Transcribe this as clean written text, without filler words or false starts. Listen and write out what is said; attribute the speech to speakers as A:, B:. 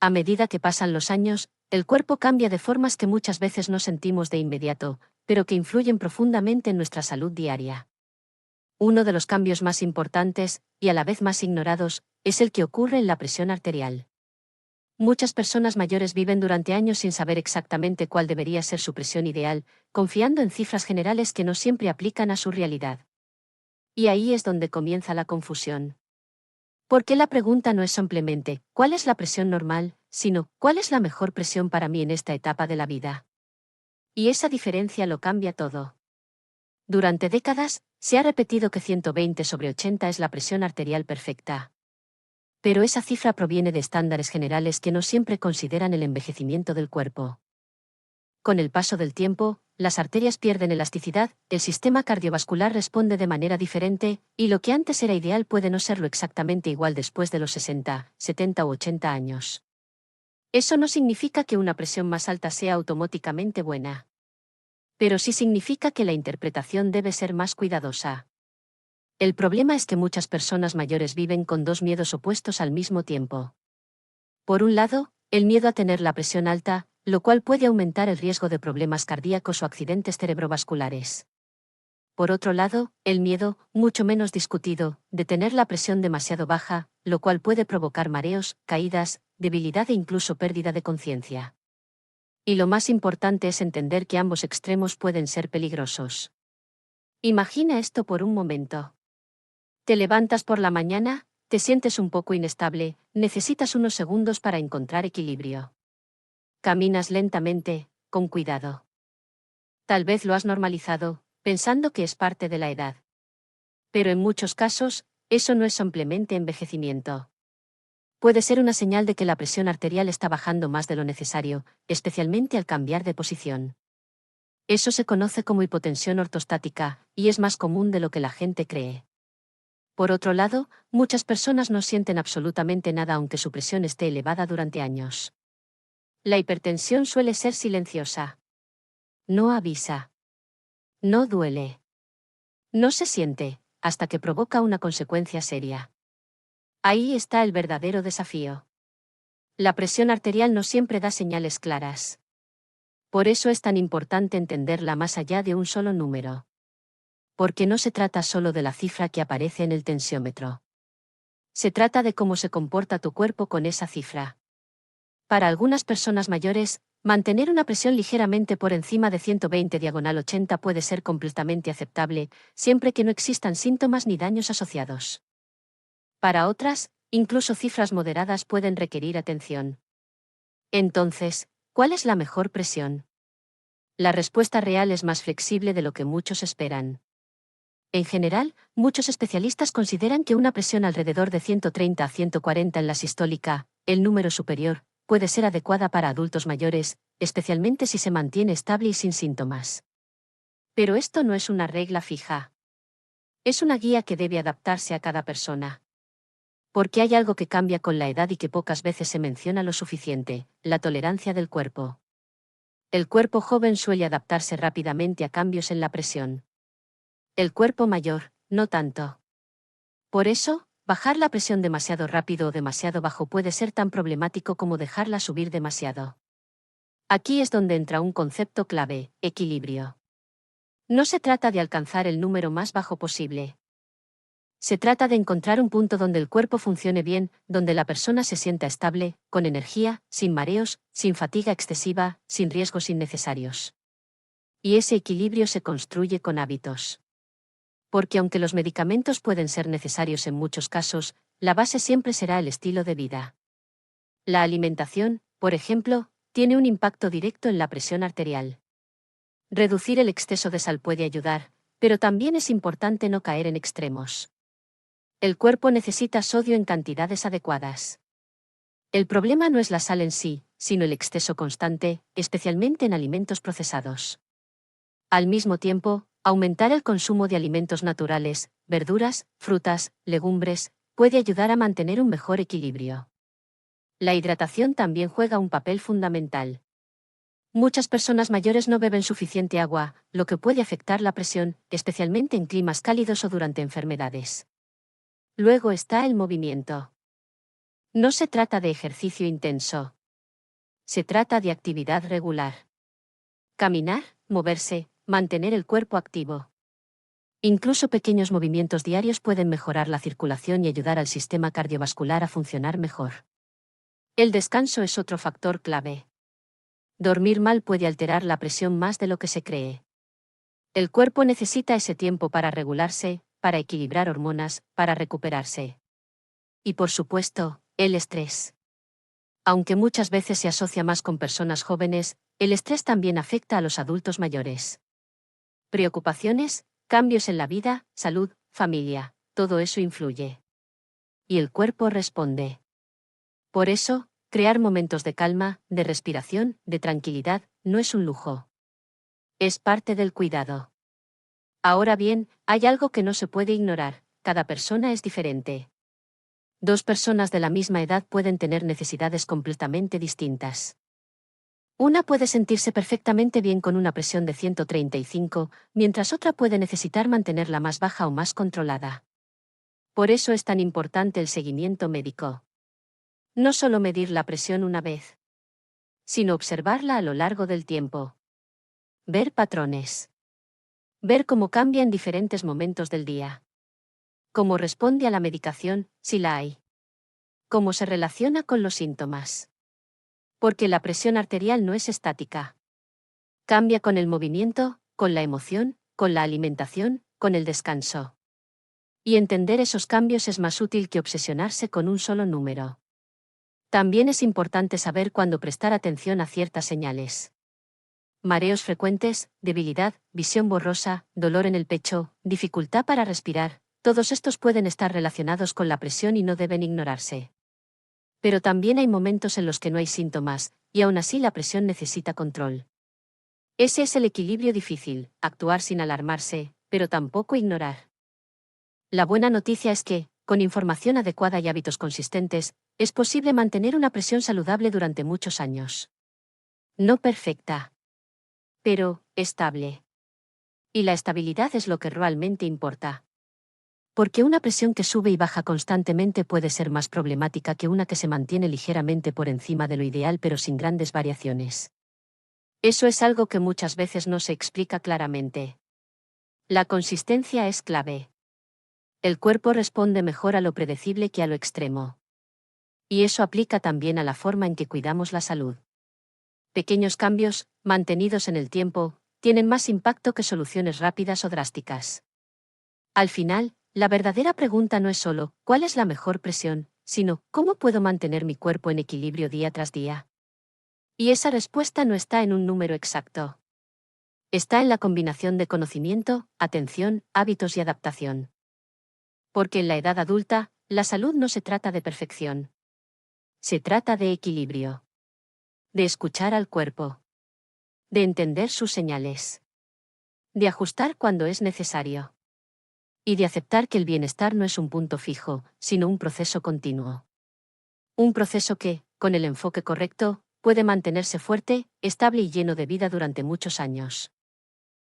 A: A medida que pasan los años, el cuerpo cambia de formas que muchas veces no sentimos de inmediato, pero que influyen profundamente en nuestra salud diaria. Uno de los cambios más importantes, y a la vez más ignorados, es el que ocurre en la presión arterial. Muchas personas mayores viven durante años sin saber exactamente cuál debería ser su presión ideal, confiando en cifras generales que no siempre aplican a su realidad. Y ahí es donde comienza la confusión. Porque la pregunta no es simplemente, ¿cuál es la presión normal?, sino, ¿cuál es la mejor presión para mí en esta etapa de la vida? Y esa diferencia lo cambia todo. Durante décadas, se ha repetido que 120/80 es la presión arterial perfecta. Pero esa cifra proviene de estándares generales que no siempre consideran el envejecimiento del cuerpo. Con el paso del tiempo, las arterias pierden elasticidad, el sistema cardiovascular responde de manera diferente, y lo que antes era ideal puede no serlo exactamente igual después de los 60, 70 u 80 años. Eso no significa que una presión más alta sea automáticamente buena. Pero sí significa que la interpretación debe ser más cuidadosa. El problema es que muchas personas mayores viven con dos miedos opuestos al mismo tiempo. Por un lado, el miedo a tener la presión alta, lo cual puede aumentar el riesgo de problemas cardíacos o accidentes cerebrovasculares. Por otro lado, el miedo, mucho menos discutido, de tener la presión demasiado baja, lo cual puede provocar mareos, caídas, debilidad e incluso pérdida de conciencia. Y lo más importante es entender que ambos extremos pueden ser peligrosos. Imagina esto por un momento. Te levantas por la mañana, te sientes un poco inestable, necesitas unos segundos para encontrar equilibrio. Caminas lentamente, con cuidado. Tal vez lo has normalizado, pensando que es parte de la edad. Pero en muchos casos, eso no es simplemente envejecimiento. Puede ser una señal de que la presión arterial está bajando más de lo necesario, especialmente al cambiar de posición. Eso se conoce como hipotensión ortostática, y es más común de lo que la gente cree. Por otro lado, muchas personas no sienten absolutamente nada aunque su presión esté elevada durante años. La hipertensión suele ser silenciosa. No avisa. No duele. No se siente, hasta que provoca una consecuencia seria. Ahí está el verdadero desafío. La presión arterial no siempre da señales claras. Por eso es tan importante entenderla más allá de un solo número. Porque no se trata solo de la cifra que aparece en el tensiómetro. Se trata de cómo se comporta tu cuerpo con esa cifra. Para algunas personas mayores, mantener una presión ligeramente por encima de 120/80 puede ser completamente aceptable, siempre que no existan síntomas ni daños asociados. Para otras, incluso cifras moderadas pueden requerir atención. Entonces, ¿cuál es la mejor presión? La respuesta real es más flexible de lo que muchos esperan. En general, muchos especialistas consideran que una presión alrededor de 130 a 140 en la sistólica, el número superior, puede ser adecuada para adultos mayores, especialmente si se mantiene estable y sin síntomas. Pero esto no es una regla fija. Es una guía que debe adaptarse a cada persona. Porque hay algo que cambia con la edad y que pocas veces se menciona lo suficiente: la tolerancia del cuerpo. El cuerpo joven suele adaptarse rápidamente a cambios en la presión. El cuerpo mayor, no tanto. Por eso, bajar la presión demasiado rápido o demasiado bajo puede ser tan problemático como dejarla subir demasiado. Aquí es donde entra un concepto clave: equilibrio. No se trata de alcanzar el número más bajo posible. Se trata de encontrar un punto donde el cuerpo funcione bien, donde la persona se sienta estable, con energía, sin mareos, sin fatiga excesiva, sin riesgos innecesarios. Y ese equilibrio se construye con hábitos. Porque aunque los medicamentos pueden ser necesarios en muchos casos, la base siempre será el estilo de vida. La alimentación, por ejemplo, tiene un impacto directo en la presión arterial. Reducir el exceso de sal puede ayudar, pero también es importante no caer en extremos. El cuerpo necesita sodio en cantidades adecuadas. El problema no es la sal en sí, sino el exceso constante, especialmente en alimentos procesados. Al mismo tiempo, aumentar el consumo de alimentos naturales, verduras, frutas, legumbres, puede ayudar a mantener un mejor equilibrio. La hidratación también juega un papel fundamental. Muchas personas mayores no beben suficiente agua, lo que puede afectar la presión, especialmente en climas cálidos o durante enfermedades. Luego está el movimiento. No se trata de ejercicio intenso. Se trata de actividad regular. Caminar, moverse, mantener el cuerpo activo. Incluso pequeños movimientos diarios pueden mejorar la circulación y ayudar al sistema cardiovascular a funcionar mejor. El descanso es otro factor clave. Dormir mal puede alterar la presión más de lo que se cree. El cuerpo necesita ese tiempo para regularse, para equilibrar hormonas, para recuperarse. Y por supuesto, el estrés. Aunque muchas veces se asocia más con personas jóvenes, el estrés también afecta a los adultos mayores. Preocupaciones, cambios en la vida, salud, familia, todo eso influye. Y el cuerpo responde. Por eso, crear momentos de calma, de respiración, de tranquilidad, no es un lujo. Es parte del cuidado. Ahora bien, hay algo que no se puede ignorar: cada persona es diferente. Dos personas de la misma edad pueden tener necesidades completamente distintas. Una puede sentirse perfectamente bien con una presión de 135, mientras otra puede necesitar mantenerla más baja o más controlada. Por eso es tan importante el seguimiento médico. No solo medir la presión una vez, sino observarla a lo largo del tiempo. Ver patrones. Ver cómo cambia en diferentes momentos del día. Cómo responde a la medicación, si la hay. Cómo se relaciona con los síntomas. Porque la presión arterial no es estática. Cambia con el movimiento, con la emoción, con la alimentación, con el descanso. Y entender esos cambios es más útil que obsesionarse con un solo número. También es importante saber cuándo prestar atención a ciertas señales. Mareos frecuentes, debilidad, visión borrosa, dolor en el pecho, dificultad para respirar, todos estos pueden estar relacionados con la presión y no deben ignorarse. Pero también hay momentos en los que no hay síntomas, y aún así la presión necesita control. Ese es el equilibrio difícil: actuar sin alarmarse, pero tampoco ignorar. La buena noticia es que, con información adecuada y hábitos consistentes, es posible mantener una presión saludable durante muchos años. No perfecta, pero estable. Y la estabilidad es lo que realmente importa. Porque una presión que sube y baja constantemente puede ser más problemática que una que se mantiene ligeramente por encima de lo ideal pero sin grandes variaciones. Eso es algo que muchas veces no se explica claramente. La consistencia es clave. El cuerpo responde mejor a lo predecible que a lo extremo. Y eso aplica también a la forma en que cuidamos la salud. Pequeños cambios, mantenidos en el tiempo, tienen más impacto que soluciones rápidas o drásticas. Al final, la verdadera pregunta no es solo ¿cuál es la mejor presión?, sino ¿cómo puedo mantener mi cuerpo en equilibrio día tras día? Y esa respuesta no está en un número exacto. Está en la combinación de conocimiento, atención, hábitos y adaptación. Porque en la edad adulta, la salud no se trata de perfección. Se trata de equilibrio. De escuchar al cuerpo. De entender sus señales. De ajustar cuando es necesario. Y de aceptar que el bienestar no es un punto fijo, sino un proceso continuo. Un proceso que, con el enfoque correcto, puede mantenerse fuerte, estable y lleno de vida durante muchos años.